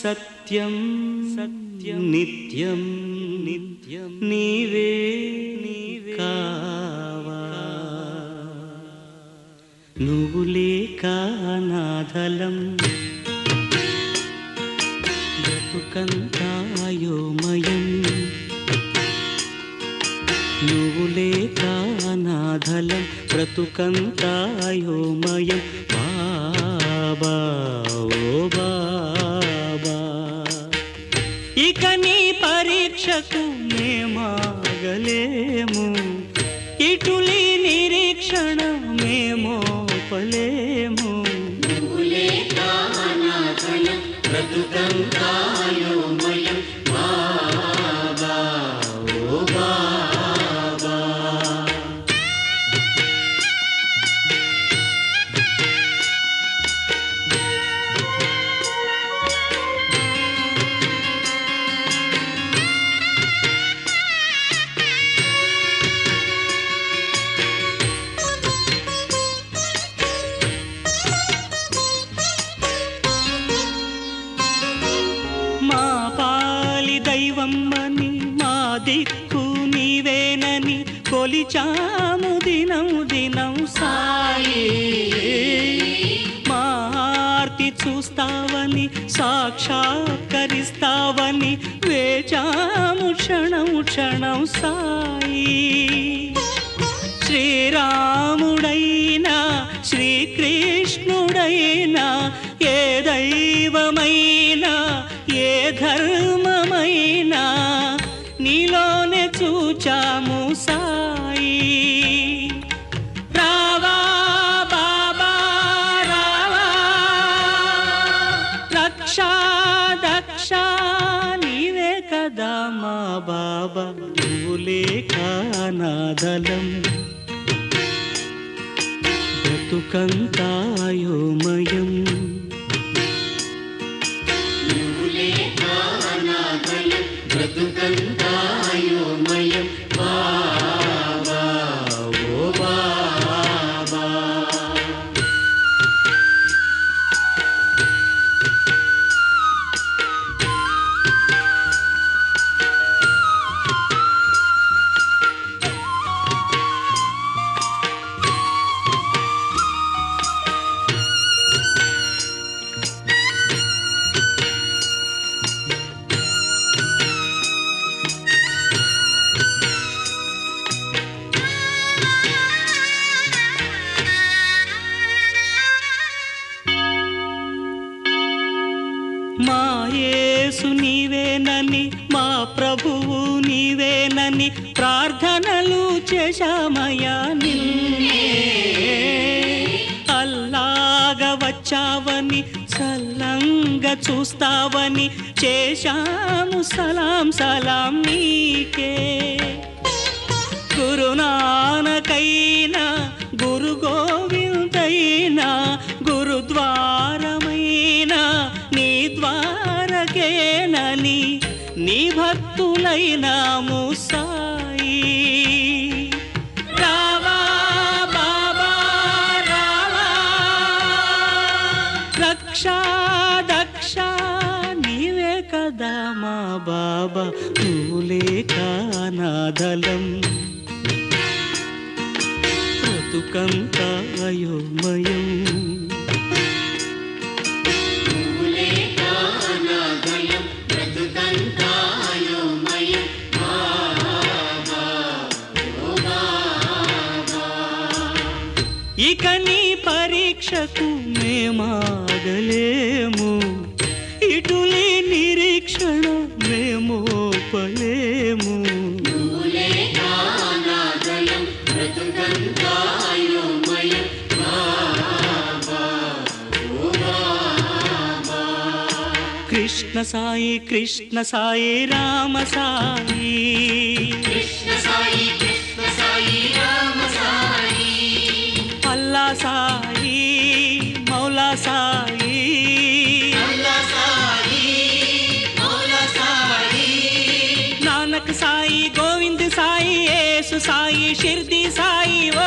సత్యం సత్యం నిత్యం నిత్యం నీవే కావా నువ్వు లేక నాధలం బ్రతుకంతాయోమయం నువ్వు లేక నాధలం బ్రతుకంతాయోమయం బాబా ఓ బాబా ఇక నీ పరీక్షకు మేమాగలేము ఇటులి నిరీక్షణ మేమోపలేము నువ్వు లేక నాధలం బ్రతుకంతాయోమయం బాబా ఓ బాబా దైవమ్మని మా దిక్కు నీవేనని కొలిచాము దినం దినం సాయి మా ఆర్తి చూస్తావని సాక్షాత్కరిస్తావని వేచాము క్షణం క్షణం సాయి శ్రీరాముడైనా శ్రీకృష్ణుడైనా ఏ దైవమైనా ఏ ధర్మమైనా నీలోనే చూచాము సాయి రావా బాబా రావా రక్షా దక్ష నీవే కదా మా బాబా నువ్వు లేక నాధలం బ్రతుకంతాయోమయం బ్రతుకంతాయోమయం బాబా ఓ బాబా మా యేసు నీవేనని మా ప్రభువు నీవేనని ప్రార్థనలు చేశామయ్యా నిన్నే అల్లాగా వచ్చావని సల్లంగా చూస్తావని చేశాము సలాం సలాం నీకే గురునానకైనా గురు గోవిందైనా గురుద్వారమైనా నీ ద్వారకేనని నీ భక్తులైనాము సాయి రావా బాబా రావా రక్షా దక్ష నీవే కదా మా బాబా నువ్వు లేక నాధలం బ్రతుకంతాయోమయం ఇక నీ పరీక్షకు మేమాగలేము ఇటులి నిరీక్షణ మేమోపలేము కృష్ణ సాయి కృష్ణ సాయి రామ సాయి కృష్ణ సాయి రామ సాయి అల్లా సాయి మౌలా సాయి నానక్ సాయి గోవింద్ సాయి యేసు సాయి షిర్ది సాయి ఓ